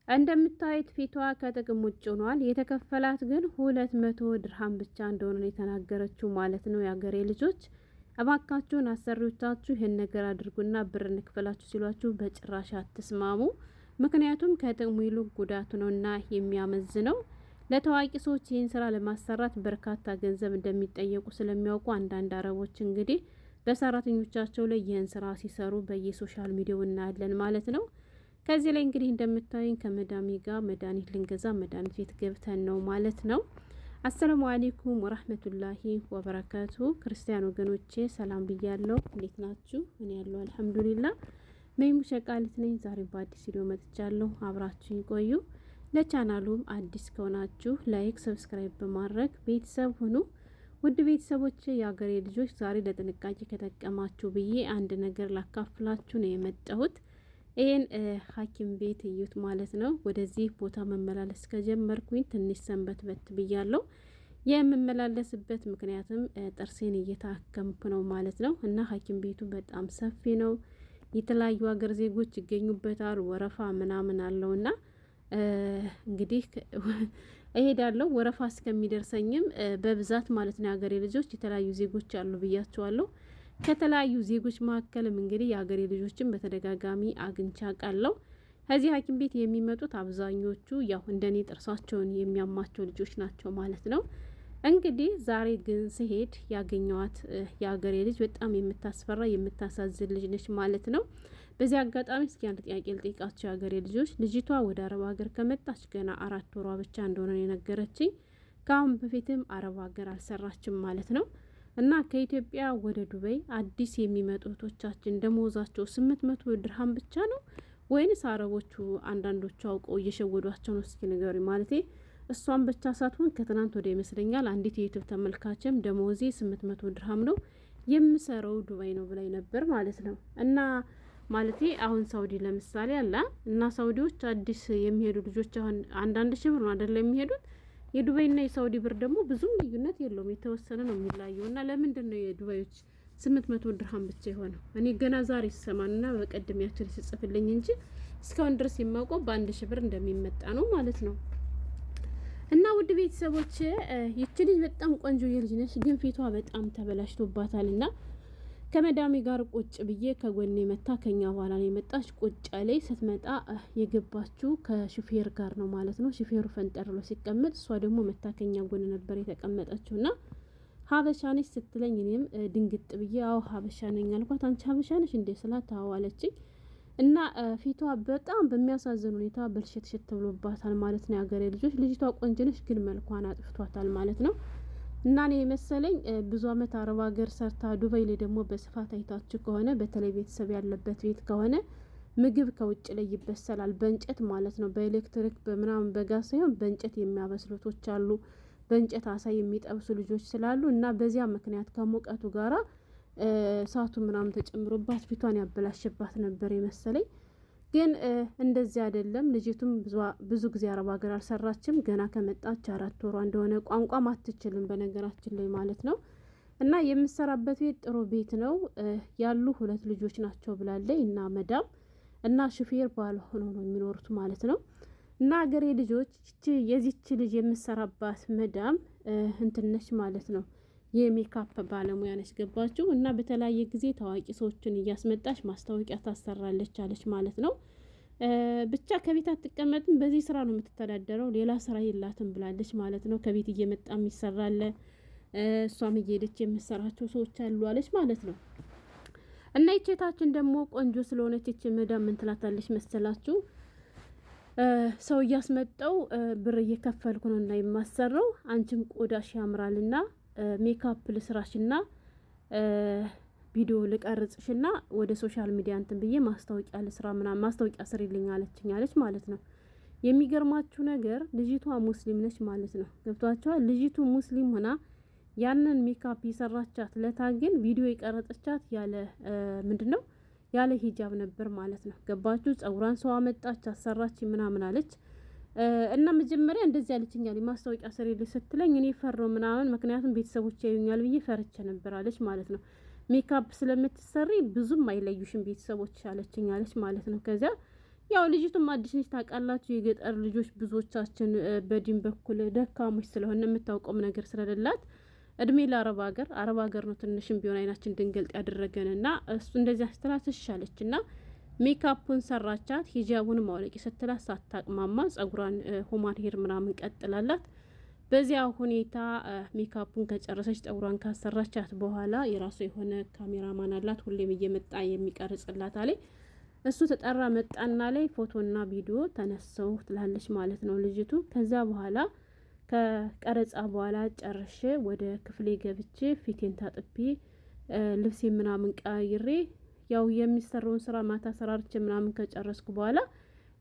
እንደምታዩት ፊቷ ከጥቅም ውጭ ሆኗል። የተከፈላት ግን 200 ድርሃም ብቻ እንደሆነ ነው የተናገረችው ማለት ነው። የሀገሬ ልጆች እባካችሁን አሰሪዎቻችሁ ይህን ነገር አድርጉና ብር እንክፈላችሁ ሲሏችሁ በጭራሽ አትስማሙ። ምክንያቱም ከጥቅሙ ይልቅ ጉዳቱ ነውና የሚያመዝነው። ለታዋቂ ሰዎች ይህን ስራ ለማሰራት በርካታ ገንዘብ እንደሚጠየቁ ስለሚያውቁ አንዳንድ አረቦች እንግዲህ በሰራተኞቻቸው ላይ ይህን ስራ ሲሰሩ በየሶሻል ሚዲያው እናያለን ማለት ነው። ከዚህ ላይ እንግዲህ እንደምታዩኝ ከመዳሜ ጋር መድኃኒት ልንገዛ መድኃኒት ቤት ገብተን ነው ማለት ነው። አሰላሙ አሌይኩም ወራህመቱላሂ ወበረካቱ። ክርስቲያን ወገኖቼ ሰላም ብያለሁ። እንዴት ናችሁ? እኔ ያለው አልሐምዱሊላ። መይሙ ሸቃሊት ነኝ። ዛሬ በአዲስ ቪዲዮ መጥቻለሁ። አብራችሁኝ ቆዩ። ለቻናሉም አዲስ ከሆናችሁ ላይክ፣ ሰብስክራይብ በማድረግ ቤተሰብ ሁኑ። ውድ ቤተሰቦች የሀገሬ ልጆች ዛሬ ለጥንቃቄ ከጠቀማችሁ ብዬ አንድ ነገር ላካፍላችሁ ነው የመጣሁት። ይህን ሐኪም ቤት እዩት ማለት ነው። ወደዚህ ቦታ መመላለስ ከጀመርኩኝ ትንሽ ሰንበት በት ብያለሁ። የምመላለስበት ምክንያትም ጥርሴን እየታከምኩ ነው ማለት ነው። እና ሐኪም ቤቱ በጣም ሰፊ ነው። የተለያዩ ሀገር ዜጎች ይገኙበታል። ወረፋ ምናምን አለውና እንግዲህ እሄዳለሁ ወረፋ እስከሚደርሰኝም በብዛት ማለት ነው። የሀገሬ ልጆች የተለያዩ ዜጎች አሉ ብያቸዋለሁ። ከተለያዩ ዜጎች መካከልም እንግዲህ የሀገሬ ልጆችን በተደጋጋሚ አግኝቻ ቃለው። ከዚህ ሐኪም ቤት የሚመጡት አብዛኞቹ ያው እንደኔ ጥርሳቸውን የሚያማቸው ልጆች ናቸው ማለት ነው። እንግዲህ ዛሬ ግን ስሄድ ያገኘዋት የሀገሬ ልጅ በጣም የምታስፈራ የምታሳዝን ልጅ ነች ማለት ነው። በዚህ አጋጣሚ እስኪ አንድ ጥያቄ ልጠይቃቸው የሀገሬ ልጆች። ልጅቷ ወደ አረብ ሀገር ከመጣች ገና 4 ወሯ ብቻ እንደሆነ የነገረችኝ። ከአሁን በፊትም አረብ ሀገር አልሰራችም ማለት ነው። እና ከኢትዮጵያ ወደ ዱባይ አዲስ የሚመጡ እህቶቻችን ደሞዛቸው 800 ድርሃም ብቻ ነው ወይንስ አረቦቹ አንዳንዶቹ አውቀው እየሸወዷቸው ነው? እስኪ ንገሪ ማለቴ። እሷን ብቻ ሳትሆን ከትናንት ወደ ይመስለኛል አንዲት የዩቲዩብ ተመልካችም ደሞዜ 800 ድርሃም ነው የምሰራው ዱባይ ነው ብላይ ነበር ማለት ነው። እና ማለቴ አሁን ሳውዲ ለምሳሌ አለ እና ሳውዲዎች አዲስ የሚሄዱ ልጆች አሁን አንዳንድ ሺህ ብር ነው አይደል የሚሄዱት። የዱባይና የሳውዲ ብር ደግሞ ብዙም ልዩነት የለውም፣ የተወሰነ ነው የሚለያየው። እና ለምንድን ነው የዱባዮች 800 ድርሃም ብቻ የሆነው? እኔ ገና ዛሬ ስሰማንና በቀደም ያችን ሲጽፍልኝ እንጂ እስካሁን ድረስ የማውቀው በ1 ሺህ ብር እንደሚመጣ ነው ማለት ነው። እና ውድ ቤተሰቦች ይቺ ልጅ በጣም ቆንጆ የልጅ ነች፣ ግን ፊቷ በጣም ተበላሽቶባታል። እና ከመዳሜ ጋር ቁጭ ብዬ ከጎኔ መታ ከኛ በኋላ ነው የመጣች። ቁጭ ላይ ስትመጣ የገባችው ከሹፌር ጋር ነው ማለት ነው። ሹፌሩ ፈንጠር ብሎ ሲቀመጥ እሷ ደግሞ መታ ከኛ ጎን ነበር የተቀመጠችው። እና ሀበሻ ነች ስትለኝ እኔም ድንግጥ ብዬ አዎ ሀበሻ ነኝ አልኳት። አንቺ ሀበሻ ነሽ እንዴ ስላት አዎ አለችኝ። እና ፊቷ በጣም በሚያሳዝን ሁኔታ በልሸትሸት ተብሎባታል ማለት ነው። የሀገሬ ልጆች ልጅቷ ቆንጆ ነች፣ ግን መልኳን አጥፍቷታል ማለት ነው። እና እኔ መሰለኝ ብዙ አመት አረብ ሀገር ሰርታ ዱባይ ላይ ደግሞ በስፋት አይታችሁ ከሆነ በተለይ ቤተሰብ ያለበት ቤት ከሆነ ምግብ ከውጭ ላይ ይበሰላል በእንጨት ማለት ነው። በኤሌክትሪክ በምናምን በጋዝ ሳይሆን በእንጨት የሚያበስሉቶች አሉ። በእንጨት አሳ የሚጠብሱ ልጆች ስላሉ እና በዚያ ምክንያት ከሙቀቱ ጋራ እሳቱ ምናምን ተጨምሮባት ፊቷን ያበላሽባት ነበር የመሰለኝ። ግን እንደዚህ አይደለም። ልጅቱም ብዙ ጊዜ አረብ ሀገር አልሰራችም። ገና ከመጣች 4 ወሯ እንደሆነ ቋንቋም አትችልም በነገራችን ላይ ማለት ነው። እና የምሰራበት ቤት ጥሩ ቤት ነው ያሉ 2 ልጆች ናቸው ብላለች። እና መዳም እና ሹፌር ባል ሆነው ነው የሚኖሩት ማለት ነው። እና ሀገሬ ልጆች የዚች ልጅ የምሰራባት መዳም እንትነች ማለት ነው፣ የሜካፕ ባለሙያ ነች። ገባችሁ? እና በተለያየ ጊዜ ታዋቂ ሰዎችን እያስመጣች ማስታወቂያ ታሰራለች አለች ማለት ነው። ብቻ ከቤት አትቀመጥም፣ በዚህ ስራ ነው የምትተዳደረው፣ ሌላ ስራ የላትም ብላለች ማለት ነው። ከቤት እየመጣም ይሰራለ፣ እሷም እየሄደች የምሰራቸው ሰዎች አሉ አለች ማለት ነው። እና ይቼታችን ደግሞ ቆንጆ ስለሆነች ይች መዳም ምን ትላታለች መሰላችሁ? ሰው እያስመጣው ብር እየከፈልኩ ነው እና የማሰራው፣ አንቺም ቆዳሽ ያምራልና ሜካፕ ልስራሽና ቪዲዮ ልቀርጽሽና ወደ ሶሻል ሚዲያ እንትን ብዬ ማስታወቂያ ልስራ ምናምን ማስታወቂያ ስሪልኝ አለችኝ አለች ማለት ነው። የሚገርማችሁ ነገር ልጅቷ ሙስሊም ነች ማለት ነው። ገብቷቸዋል። ልጅቱ ሙስሊም ሆና ያንን ሜካፕ የሰራቻት ለታ ግን ቪዲዮ የቀረጸቻት ያለ ምንድነው ያለ ሂጃብ ነበር ማለት ነው። ገባችሁ? ጸጉራን ሰው አመጣች አሰራች ምናምን አለች። እና መጀመሪያ እንደዚህ ያለችኛል ማስታወቂያ ስሪልኝ ስትለኝ እኔ ፈረው ምናምን፣ ምክንያቱም ቤተሰቦች ያዩኛል ብዬ ፈርቼ ነበር አለች ማለት ነው። ሜካፕ ስለምትሰሪ ብዙም አይለዩሽም ቤተሰቦች አለችኝ አለች ማለት ነው። ከዚያ ያው ልጅቱም አዲስ ነች ታውቃላችሁ። የገጠር ልጆች ብዙዎቻችን በዲን በኩል ደካሞች ስለሆነ የምታውቀውም ነገር ስለሌላት እድሜ ለአረብ ሀገር አረብ ሀገር ነው ትንሽም ቢሆን አይናችን ድንገልጥ ያደረገንና እሱ እንደዚያ ስትላት ትሻለች እና ሜካፑን ሰራቻት። ሂጃቡን ማውለቂ ስትላት ሳታቅማማ ጸጉሯን ሁማን ሄር ምናምን ቀጥላላት። በዚያ ሁኔታ ሜካፑን ከጨረሰች ጸጉሯን ካሰራቻት በኋላ የራሱ የሆነ ካሜራማን አላት፣ ሁሌም እየመጣ የሚቀርጽላት አለ። እሱ ተጠራ መጣና ላይ ፎቶና ቪዲዮ ተነሰው ትላለች ማለት ነው ልጅቱ። ከዛ በኋላ ከቀረጻ በኋላ ጨርሼ ወደ ክፍሌ ገብቼ ፊቴን ታጥቤ ልብሴ ምናምን ቀይሬ ያው የሚሰራውን ስራ ማታ ሰራርቼ ምናምን ከጨረስኩ በኋላ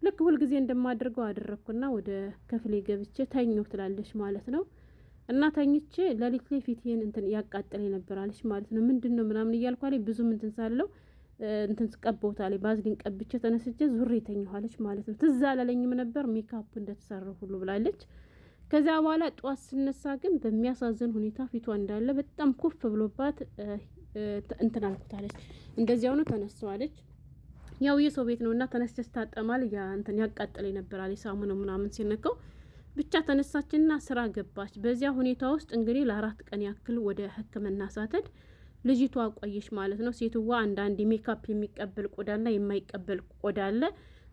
ልክ ሁልጊዜ እንደማደርገው አደረግኩና ወደ ክፍሌ ገብቼ ተኘሁ ትላለች ማለት ነው። እና ተኝቼ ለሊት ላይ ፊቴን እንትን ያቃጥለኝ ነበር አለች ማለት ነው። ምንድነው ምናምን እያልኩ አለኝ ብዙም እንትን ሳለው እንትን ቀበውታለች ባዝሊን ቀብቼ ተነስቼ ዙሬ ተኘኋለች ማለት ነው። ትዝ አላለኝም ነበር ሜካፕ እንደተሰራው ሁሉ ብላለች። ከዛ በኋላ ጧት ስነሳ ግን በሚያሳዝን ሁኔታ ፊቷ እንዳለ በጣም ኩፍ ብሎባት እንትን አልኩታለች። እንደዚያው ነው ተነስተዋለች። ያው የሰው ቤት ነውና ተነስተ ስታጠማል ያ እንትን ያቃጥለኝ ነበር አለች ሳሙናው ምናምን ሲነካው ብቻ ተነሳችና ስራ ገባች። በዚያ ሁኔታ ውስጥ እንግዲህ ለ4 ቀን ያክል ወደ ሕክምና ሳተድ ልጅቷ ቆየች ማለት ነው። ሴትዋ አንዳንድ ሜካፕ የሚቀበል ቆዳና የማይቀበል ቆዳ አለ።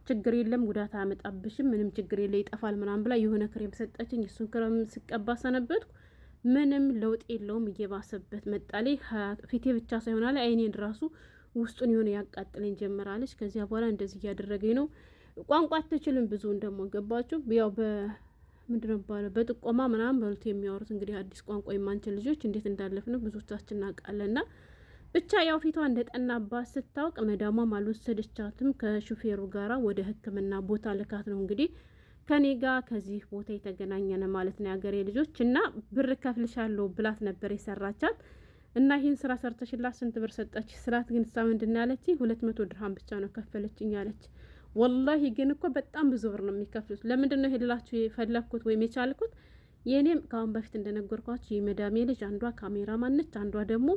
ችግር የለም ጉዳት አያመጣብሽም፣ ምንም ችግር የለ ይጠፋል ምናምን ብላ የሆነ ክሬም ሰጠችኝ። እሱን ክሬም ስቀባ ሰነበትኩ። ምንም ለውጥ የለውም፣ እየባሰበት መጣለኝ። ፊቴ ብቻ ሳይሆን አለ አይኔን ራሱ ውስጡን የሆነ ያቃጥለኝ ጀመራለች። ከዚያ በኋላ እንደዚህ እያደረገኝ ነው። ቋንቋ አትችልም ብዙ እንደማገባችሁ ያው ምንድነው ባለ በጥቆማ ምናምን በልቶ የሚያወሩት እንግዲህ አዲስ ቋንቋ የማንችል ልጆች እንዴት እንዳለፍነው ብዙዎቻችን እናውቃለንና ብቻ ያው ፊቷ እንደጠናባት ስታውቅ መዳሟም አልወሰደቻትም። ከሹፌሩ ጋራ ወደ ሕክምና ቦታ ልካት ነው እንግዲህ ከኔ ጋር ከዚህ ቦታ የተገናኘነ ማለት ነው ያገሬ ልጆች። እና ብር ከፍልሻለሁ ብላት ነበር የሰራቻት እና ይህን ስራ ሰርተሽላት ስንት ብር ሰጠች ስላት ግን እሷ ምንድን ያለች 200 ድርሃም ብቻ ነው ከፈለችኝ ያለች። ወላሂ ግን እኮ በጣም ብዙ ብር ነው የሚከፍሉት። ለምንድን ነው ሄድላችሁ የፈለኩት ወይም የቻልኩት? የኔም ከአሁን በፊት እንደነገርኳችሁ የመዳሜ ልጅ አንዷ ካሜራማን ነች፣ አንዷ ደግሞ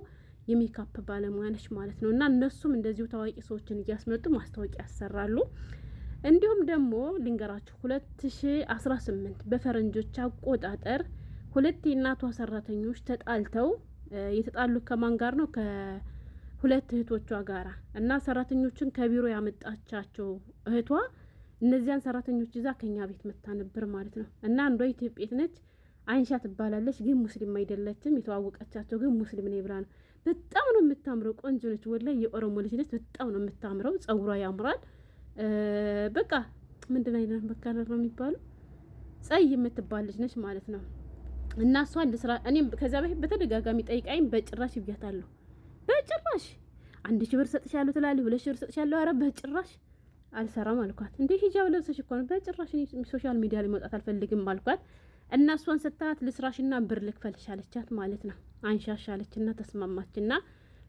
የሜካፕ ባለሙያ ነች ማለት ነው። እና እነሱም እንደዚሁ ታዋቂ ሰዎችን እያስመጡ ማስታወቂያ ያሰራሉ። እንዲሁም ደግሞ ልንገራችሁ 2018 በፈረንጆች አቆጣጠር 2 የእናቷ ሰራተኞች ተጣልተው የተጣሉ ከማን ጋር ነው? ከሁለት እህቶቿ ጋራ እና ሰራተኞችን ከቢሮ ያመጣቻቸው እህቷ እነዚያን ሰራተኞች ይዛ ከኛ ቤት መታ ነበር ማለት ነው። እና አንዷ ኢትዮጵያዊት ነች፣ አይንሻ ትባላለች፣ ግን ሙስሊም አይደለችም። የተዋወቀቻቸው ግን ሙስሊም ነኝ ብላ ነው። በጣም ነው የምታምረው፣ ቆንጆ ነች። ወላሂ የኦሮሞ ልጅ ነች፣ በጣም ነው የምታምረው። ጸጉሯ ያምራል። በቃ ምንድን አይነት መካረር ነው የሚባለው ጸይ የምትባል ልጅ ነች ማለት ነው። እና እሷን ለስራ እኔም ከዛ በፊት በተደጋጋሚ ጠይቃኝ በጭራሽ ይብያታለሁ። በጭራሽ 1000 ብር ሰጥሻለሁ ትላለች፣ 2000 ብር ሰጥሻለሁ። ኧረ በጭራሽ አልሰራም አልኳት። እንዴ ሂጃብ ለብሰሽ እኮ ነው። በጭራሽ ሶሻል ሚዲያ ላይ መውጣት አልፈልግም አልኳት። እና እሷን ስታት ልስራሽና ብር ልክፈልሽ አለቻት ማለት ነው። አንሻሻለችና ተስማማችና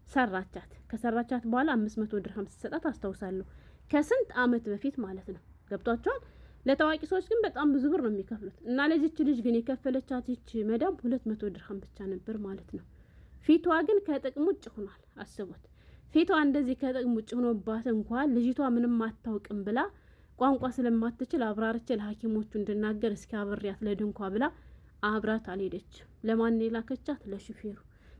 ሰራቻት። ከሰራቻት በኋላ 500 ድርሃም ስትሰጣት አስታውሳለሁ። ከስንት አመት በፊት ማለት ነው። ገብቷቸዋል። ለታዋቂ ሰዎች ግን በጣም ብዙ ብር ነው የሚከፍሉት። እና ለዚች ልጅ ግን የከፈለቻት ይች መዳም 200 ድርሃም ብቻ ነበር ማለት ነው። ፊቷ ግን ከጥቅም ውጭ ሆኗል። አስቡት። ፊቷ እንደዚህ ከጥቅም ውጭ ሆኖባት እንኳን ልጅቷ ምንም አታውቅም ብላ ቋንቋ ስለማትችል አብራርቼ ለሐኪሞቹ እንድናገር እስኪ አብሬያት ለድንኳ ብላ አብራት አልሄደች። ለማን የላከቻት? ለሹፌሩ።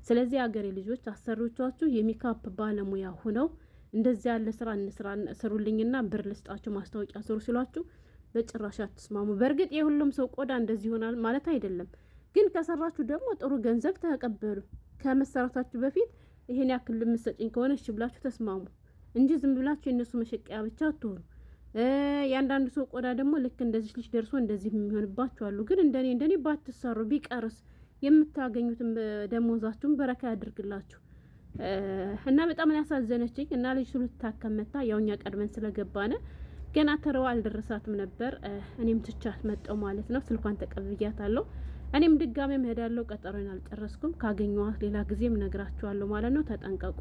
ስለዚህ አገሬ ልጆች አሰሪዎቻችሁ የሜካፕ ባለሙያ ሆነው እንደዚህ ያለ ስራ እንስራ ስሩልኝና ብር ልስጣችሁ ማስታወቂያ ስሩ ሲሏችሁ በጭራሽ አትስማሙ። በእርግጥ የሁሉም ሰው ቆዳ እንደዚህ ይሆናል ማለት አይደለም፣ ግን ከሰራችሁ ደግሞ ጥሩ ገንዘብ ተቀበሉ። ከመሰራታችሁ በፊት ይሄን ያክል ልምሰጭኝ ከሆነ እሺ ብላችሁ ተስማሙ እንጂ ዝም ብላችሁ የነሱ መሸቀያ ብቻ አትሆኑ። ያንዳንዱ ሰው ቆዳ ደግሞ ልክ እንደዚህ ልጅ ደርሶ እንደዚህ የሚሆንባችሁ አሉ። ግን እንደኔ ባትሰሩ ቢቀርስ የምታገኙትን ደሞዛችሁን በረካ ያድርግላችሁ። እና በጣም ያሳዘነችኝ እና ልጅ ልታከም መታ ያውኛ ቀድመን ስለገባነ ገና ተረዋ አልደረሳትም ነበር። እኔም ትቻት መጣው ማለት ነው። ስልኳን ተቀብያታለሁ። እኔም ድጋሜ መሄዳለሁ። ቀጠሮን አልጨረስኩም። ካገኘኋት ሌላ ጊዜም ነግራችኋለሁ ማለት ነው። ተጠንቀቁ።